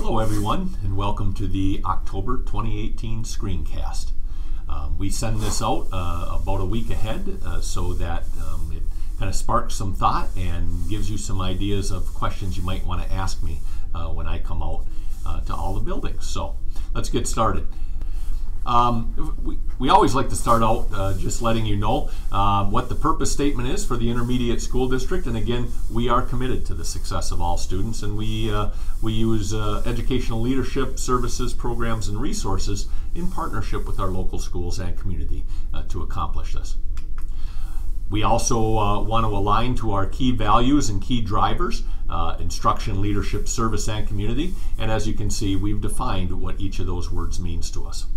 Hello everyone, and welcome to the October 2018 screencast. We send this out about a week ahead so that it kind of sparks some thought and gives you some ideas of questions you might want to ask me when I come out to all the buildings. So let's get started. We always like to start out just letting you know what the purpose statement is for the intermediate school district, and again, we are committed to the success of all students, and we use educational leadership services, programs, and resources in partnership with our local schools and community to accomplish this. We also want to align to our key values and key drivers, instruction, leadership, service, and community, and as you can see, we've defined what each of those words means to us.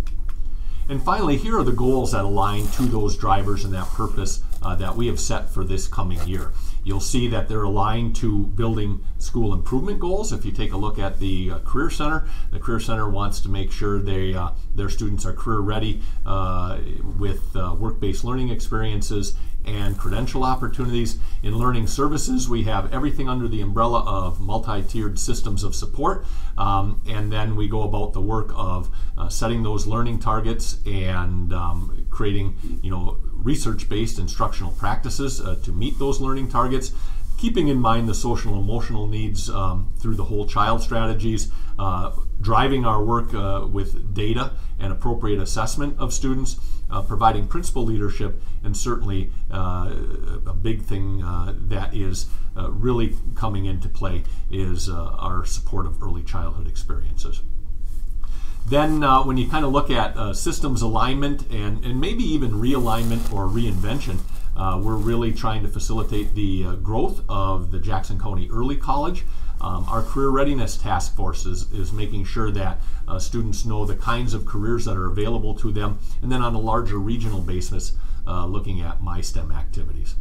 And finally, here are the goals that align to those drivers and that purpose that we have set for this coming year. You'll see that they're aligned to building school improvement goals. If you take a look at the Career Center wants to make sure their students are career ready with work-based learning experiences and credential opportunities. In learning services, we have everything under the umbrella of multi-tiered systems of support, and then we go about the work of setting those learning targets and creating, research-based instructional practices to meet those learning targets, keeping in mind the social and emotional needs through the whole child strategies, driving our work with data and appropriate assessment of students, providing principal leadership, and certainly a big thing that is really coming into play is our support of early childhood experiences. Then when you kind of look at systems alignment and maybe even realignment or reinvention, we're really trying to facilitate the growth of the Jackson County Early College. Our Career Readiness Task Force is making sure that students know the kinds of careers that are available to them, and then on a larger regional basis, looking at MySTEM activities.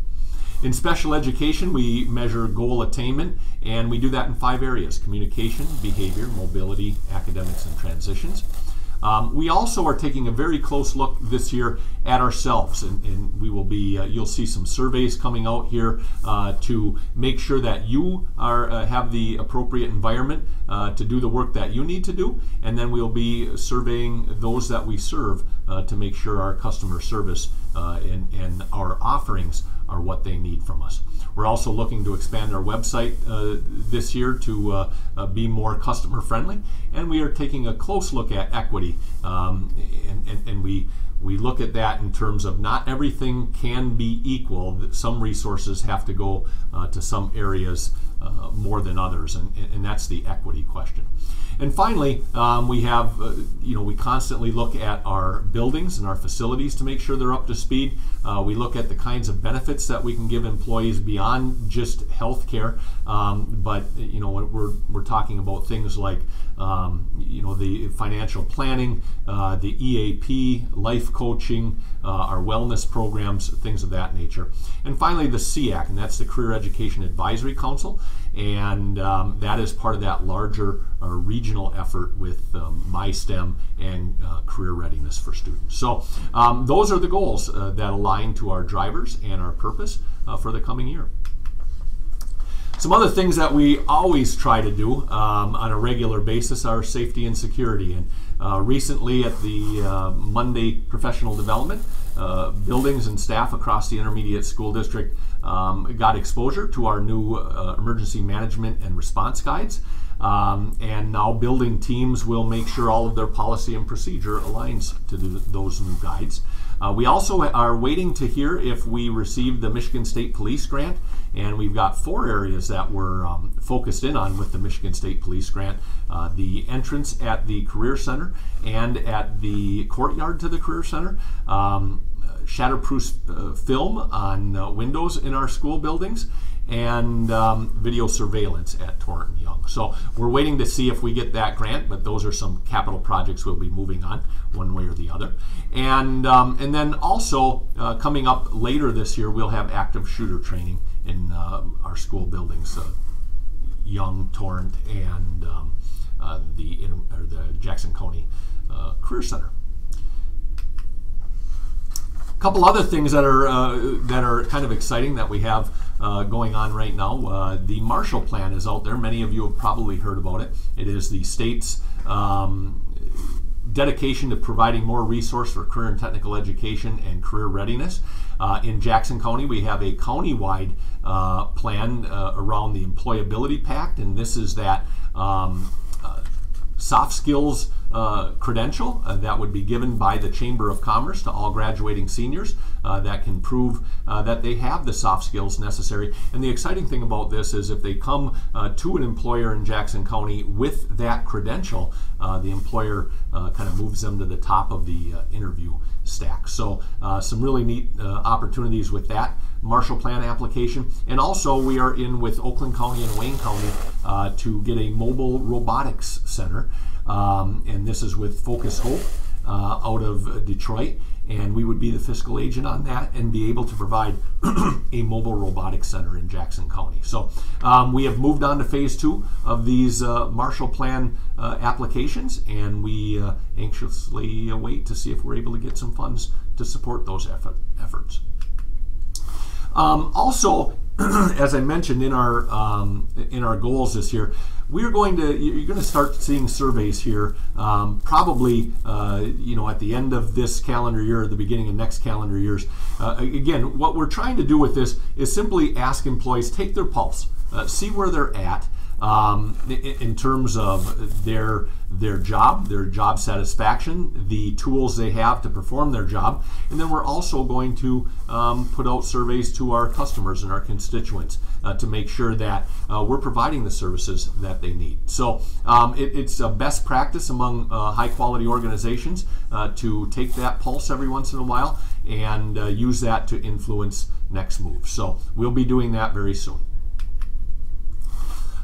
In special education, we measure goal attainment, and we do that in 5 areas: communication, behavior, mobility, academics, and transitions. We also are taking a very close look this year at ourselves, and we will be, you'll see some surveys coming out here to make sure that you have the appropriate environment to do the work that you need to do, and then we'll be surveying those that we serve to make sure our customer service and our offerings are what they need from us. We're also looking to expand our website this year to be more customer friendly, and we are taking a close look at equity, and we look at that in terms of not everything can be equal. Some resources have to go to some areas more than others, and that's the equity question. And finally, we have, we constantly look at our buildings and our facilities to make sure they're up to speed. We look at the kinds of benefits that we can give employees beyond just health care, but we're talking about things like the financial planning, the EAP, life coaching, our wellness programs, things of that nature. And finally, the CEAC, and that's the Career Education Advisory Council, and that is part of that larger regional effort with MySTEM and career readiness for students. So those are the goals that align to our drivers and our purpose for the coming year. Some other things that we always try to do on a regular basis are safety and security. And recently at the Monday Professional Development, buildings and staff across the intermediate school district got exposure to our new emergency management and response guides. And now building teams will make sure all of their policy and procedure aligns to those new guides. We also are waiting to hear if we received the Michigan State Police grant, and we've got 4 areas that we're focused in on with the Michigan State Police grant. The entrance at the Career Center and at the courtyard to the Career Center, shatterproof film on windows in our school buildings, and video surveillance at Torrent and Young. So we're waiting to see if we get that grant, but those are some capital projects we'll be moving on one way or the other. And then also coming up later this year, we'll have active shooter training in our school buildings, Young, Torrent, and the Jackson County Career Center. couple other things that are kind of exciting that we have going on right now. The Marshall Plan is out there. Many of you have probably heard about it. It is the state's dedication to providing more resource for career and technical education and career readiness. In Jackson County, we have a county-wide plan around the Employability Pact, and this is that soft skills credential that would be given by the Chamber of Commerce to all graduating seniors that can prove that they have the soft skills necessary. And the exciting thing about this is if they come to an employer in Jackson County with that credential, the employer kind of moves them to the top of the interview stack. So some really neat opportunities with that Marshall Plan application. And also we are in with Oakland County and Wayne County to get a mobile robotics center. And this is with Focus Hope out of Detroit, and we would be the fiscal agent on that and be able to provide a mobile robotics center in Jackson County. So we have moved on to phase 2 of these Marshall Plan applications, and we anxiously await to see if we're able to get some funds to support those efforts. Also, as I mentioned in our goals this year, you're going to start seeing surveys here probably at the end of this calendar year or the beginning of next calendar years. Again, what we're trying to do with this is simply ask employees, take their pulse, see where they're at in terms of their job satisfaction, the tools they have to perform their job, and then we're also going to put out surveys to our customers and our constituents to make sure that we're providing the services that they need. So it's a best practice among high quality organizations to take that pulse every once in a while and use that to influence next moves. So we'll be doing that very soon.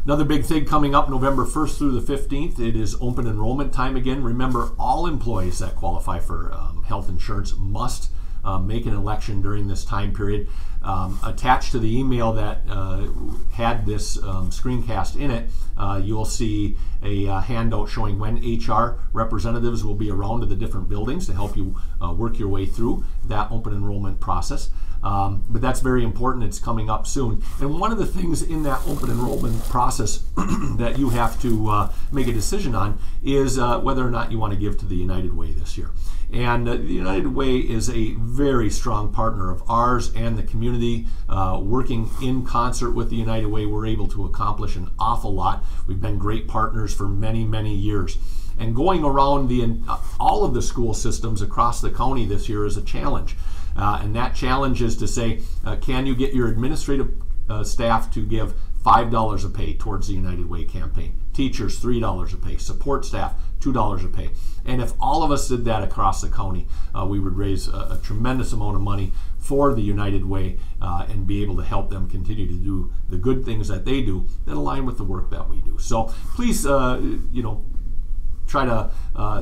Another big thing coming up November 1st through the 15th, it is open enrollment time again. Remember, all employees that qualify for health insurance must make an election during this time period. Attached to the email that had this screencast in it, you'll see a handout showing when HR representatives will be around to the different buildings to help you work your way through that open enrollment process. But that's very important. It's coming up soon. And one of the things in that open enrollment process that you have to make a decision on is whether or not you want to give to the United Way this year. And the United Way is a very strong partner of ours and the community. Working in concert with the United Way, we're able to accomplish an awful lot. We've been great partners for many, many years. And going around all of the school systems across the county this year is a challenge. And that challenge is to say, can you get your administrative staff to give $5 a pay towards the United Way campaign? Teachers, $3 a pay. Support staff, $2 a pay. And if all of us did that across the county, we would raise a tremendous amount of money for the United Way and be able to help them continue to do the good things that they do that align with the work that we do. So please, try to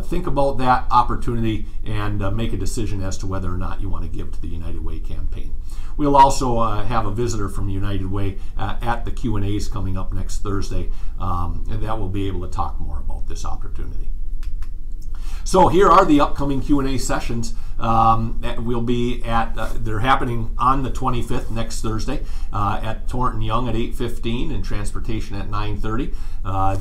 think about that opportunity and make a decision as to whether or not you want to give to the United Way campaign. We'll also have a visitor from United Way at the Q&As coming up next Thursday, and that will be able to talk more about this opportunity. So here are the upcoming Q&A sessions that will be at, they're happening on the 25th, next Thursday, at Thornton Young at 8:15 and Transportation at 9:30.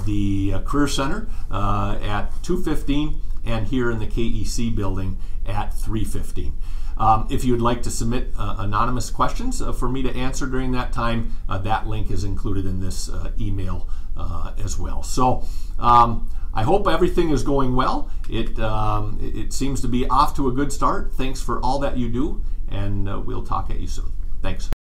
The Career Center at 2:15 and here in the KEC building at 3:15. If you would like to submit anonymous questions for me to answer during that time, that link is included in this email as well. So I hope everything is going well. It seems to be off to a good start. Thanks for all that you do, and we'll talk at you soon. Thanks.